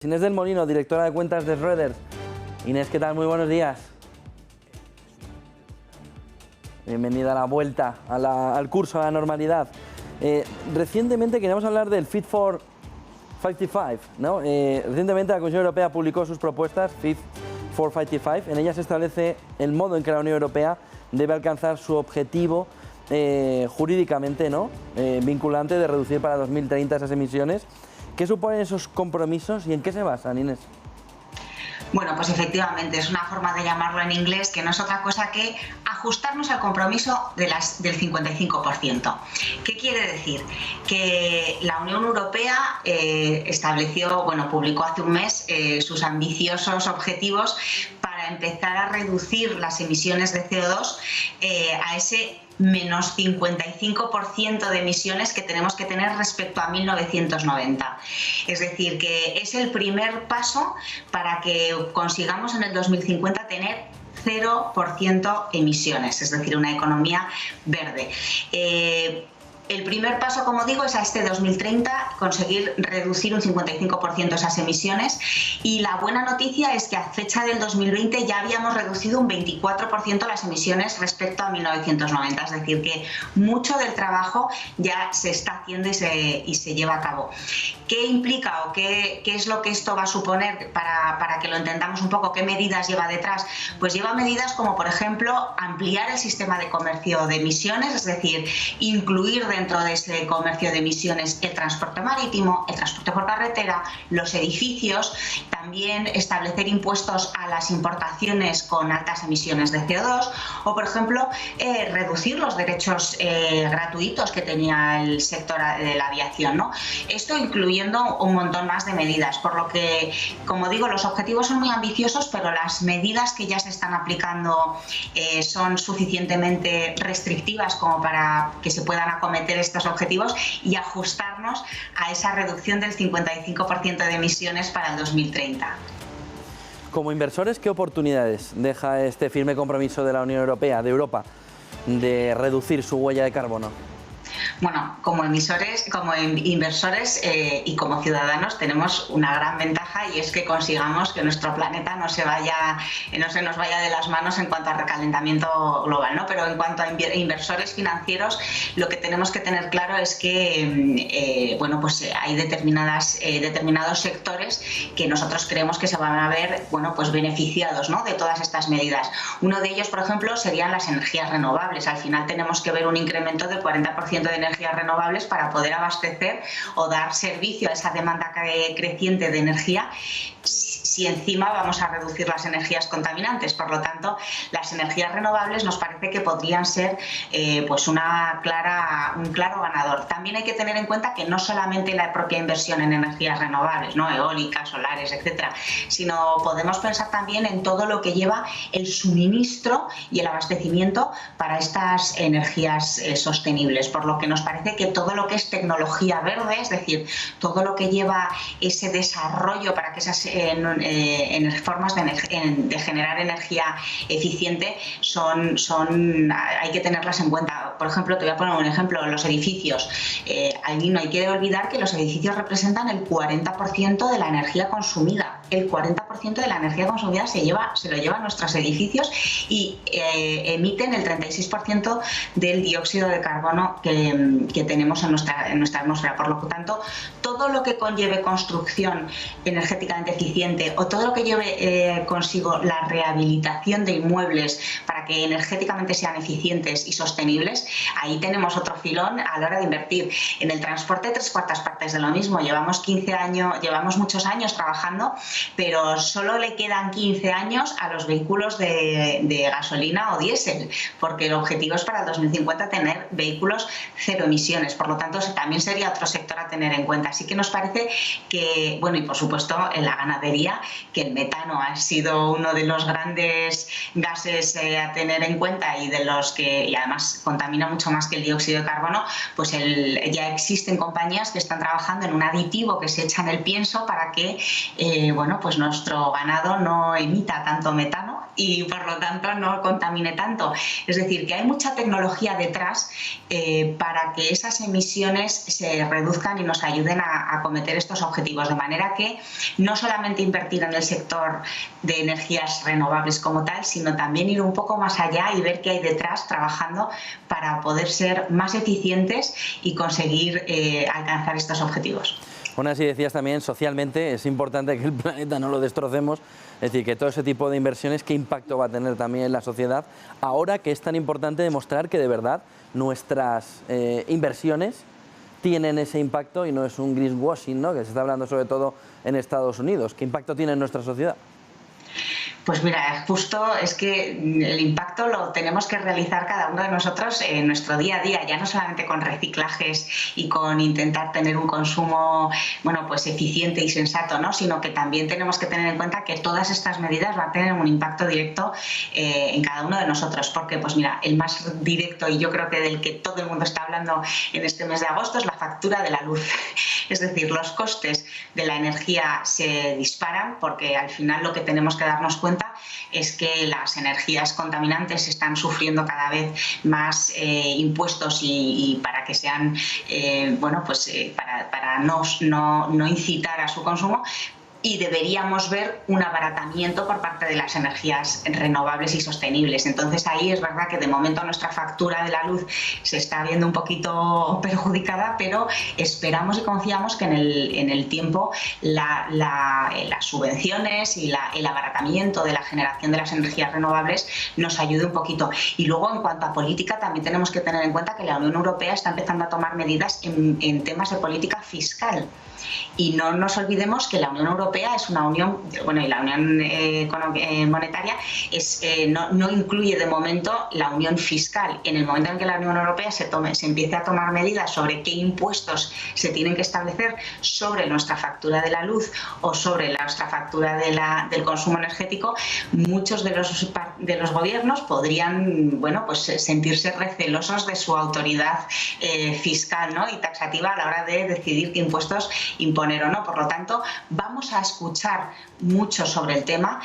Inés del Molino, directora de cuentas de Schroders. Inés, ¿qué tal? Muy buenos días. Bienvenida a la vuelta, al curso, a la normalidad. Recientemente queríamos hablar del Fit for 55, ¿no? Recientemente la Comisión Europea publicó sus propuestas, Fit for 55. En ellas se establece el modo en que la Unión Europea debe alcanzar su objetivo jurídicamente, ¿no? Vinculante de reducir para 2030 esas emisiones. ¿Qué suponen esos compromisos y en qué se basan, Inés? Bueno, pues efectivamente es una forma de llamarlo en inglés que no es otra cosa que ajustarnos al compromiso del 55%. ¿Qué quiere decir? Que la Unión Europea publicó hace un mes sus ambiciosos objetivos para empezar a reducir las emisiones de CO2 a ese menos 55% de emisiones que tenemos que tener respecto a 1990. Es decir, que es el primer paso para que consigamos en el 2050 tener 0% emisiones, es decir, una economía verde. El primer paso, como digo, es a este 2030 conseguir reducir un 55% esas emisiones, y la buena noticia es que a fecha del 2020 ya habíamos reducido un 24% las emisiones respecto a 1990, es decir, que mucho del trabajo ya se está haciendo y se lleva a cabo. ¿Qué implica o qué es lo que esto va a suponer para que lo entendamos un poco? ¿Qué medidas lleva detrás? Pues lleva medidas como, por ejemplo, ampliar el sistema de comercio de emisiones, es decir, incluir dentro de ese comercio de emisiones el transporte marítimo, el transporte por carretera, los edificios, también establecer impuestos a las importaciones con altas emisiones de CO2 o, por ejemplo, reducir los derechos gratuitos que tenía el sector de la aviación, ¿no? Esto incluyendo un montón más de medidas, por lo que, como digo, los objetivos son muy ambiciosos, pero las medidas que ya se están aplicando son suficientemente restrictivas como para que se puedan acometer estos objetivos y ajustarnos a esa reducción del 55% de emisiones para el 2030. Como inversores, ¿qué oportunidades deja este firme compromiso de la Unión Europea, de Europa, de reducir su huella de carbono? Bueno, como inversores y como ciudadanos tenemos una gran ventaja, y es que consigamos que nuestro planeta no se nos vaya de las manos en cuanto a recalentamiento global, ¿no? Pero en cuanto a inversores financieros, lo que tenemos que tener claro es que hay determinados sectores que nosotros creemos que se van a ver beneficiados, ¿no?, de todas estas medidas. Uno de ellos, por ejemplo, serían las energías renovables. Al final tenemos que ver un incremento del 40% de energías renovables para poder abastecer o dar servicio a esa demanda creciente de energía, si encima vamos a reducir las energías contaminantes. Por lo tanto, las energías renovables nos parece que podrían ser un claro ganador. También hay que tener en cuenta que no solamente la propia inversión en energías renovables, ¿no?, eólicas, solares, etcétera, sino podemos pensar también en todo lo que lleva el suministro y el abastecimiento para estas energías sostenibles, por lo que nos parece que todo lo que es tecnología verde, es decir, todo lo que lleva ese desarrollo para que esas formas de generar energía eficiente hay que tenerlas en cuenta. Por ejemplo, te voy a poner un ejemplo: los edificios. No hay que olvidar que los edificios representan el 40% de la energía consumida. El 40% de la energía consumida se lo llevan nuestros edificios y emiten el 36% del dióxido de carbono que tenemos en nuestra atmósfera. Por lo tanto, todo lo que conlleve construcción energéticamente eficiente o todo lo que lleve consigo la rehabilitación de inmuebles para que energéticamente sean eficientes y sostenibles, ahí tenemos otro filón a la hora de invertir. En el transporte, 3/4 partes de lo mismo. Llevamos muchos años trabajando, pero solo le quedan 15 años a los vehículos de gasolina o diésel, porque el objetivo es para el 2050 tener vehículos cero emisiones. Por lo tanto, también sería otro sector a tener en cuenta. Así que nos parece que, y por supuesto en la ganadería, que el metano ha sido uno de los grandes gases a tener en cuenta y además contamina mucho más que el dióxido de carbono, pues ya existen compañías que están trabajando en un aditivo que se echa en el pienso para que nuestro ganado no emita tanto metano y por lo tanto no contamine tanto. Es decir, que hay mucha tecnología detrás para que esas emisiones se reduzcan y nos ayuden a acometer estos objetivos, de manera que no solamente invertir en el sector de energías renovables como tal, sino también ir un poco más allá y ver qué hay detrás trabajando para poder ser más eficientes y conseguir alcanzar estos objetivos. Bueno, así decías también, socialmente es importante que el planeta no lo destrocemos, es decir, que todo ese tipo de inversiones, ¿qué impacto va a tener también en la sociedad? Ahora que es tan importante demostrar que de verdad nuestras inversiones tienen ese impacto y no es un greenwashing, ¿no?, que se está hablando sobre todo en Estados Unidos. ¿Qué impacto tiene en nuestra sociedad? Pues mira, justo es que el impacto lo tenemos que realizar cada uno de nosotros en nuestro día a día, ya no solamente con reciclajes y con intentar tener un consumo, bueno, pues eficiente y sensato, ¿no?, sino que también tenemos que tener en cuenta que todas estas medidas van a tener un impacto directo en cada uno de nosotros, porque pues mira, el más directo y yo creo que del que todo el mundo está hablando en este mes de agosto es la factura de la luz. Es decir, los costes de la energía se disparan porque al final lo que tenemos que darnos cuenta es que las energías contaminantes están sufriendo cada vez más impuestos y para que sean, bueno, pues para no incitar a su consumo. Y deberíamos ver un abaratamiento por parte de las energías renovables y sostenibles. Entonces ahí es verdad que de momento nuestra factura de la luz se está viendo un poquito perjudicada, pero esperamos y confiamos que en el tiempo las subvenciones y el abaratamiento de la generación de las energías renovables nos ayude un poquito. Y luego en cuanto a política también tenemos que tener en cuenta que la Unión Europea está empezando a tomar medidas en temas de política fiscal. Y no nos olvidemos que la Unión Europea es una unión, bueno, y la Unión Monetaria no incluye de momento la unión fiscal. En el momento en que la Unión Europea se empiece a tomar medidas sobre qué impuestos se tienen que establecer sobre nuestra factura de la luz o sobre nuestra factura del consumo energético, muchos de los gobiernos podrían, bueno, pues sentirse recelosos de su autoridad fiscal, ¿no?, y taxativa a la hora de decidir qué impuestos imponer o no. Por lo tanto, vamos a escuchar mucho sobre el tema.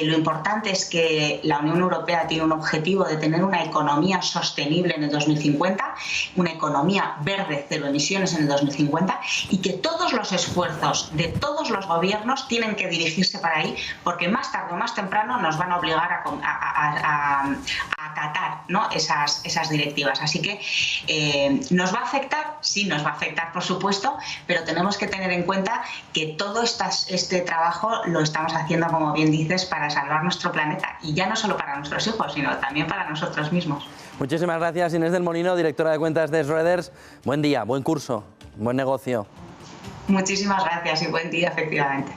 Lo importante es que la Unión Europea tiene un objetivo de tener una economía sostenible en el 2050, una economía verde, cero emisiones en el 2050, y que todos los esfuerzos de todos los gobiernos tienen que dirigirse para ahí, porque más tarde o más temprano nos van a obligar a acatar, ¿no?, esas directivas. Así que ¿nos va a afectar? Sí, nos va a afectar, por supuesto, pero tenemos que tener en cuenta que todo este trabajo lo estamos haciendo, como bien dices, para salvar nuestro planeta, y ya no solo para nuestros hijos, sino también para nosotros mismos. Muchísimas gracias, Inés del Molino, directora de cuentas de Schroders. Buen día, buen curso, buen negocio. Muchísimas gracias y buen día, efectivamente.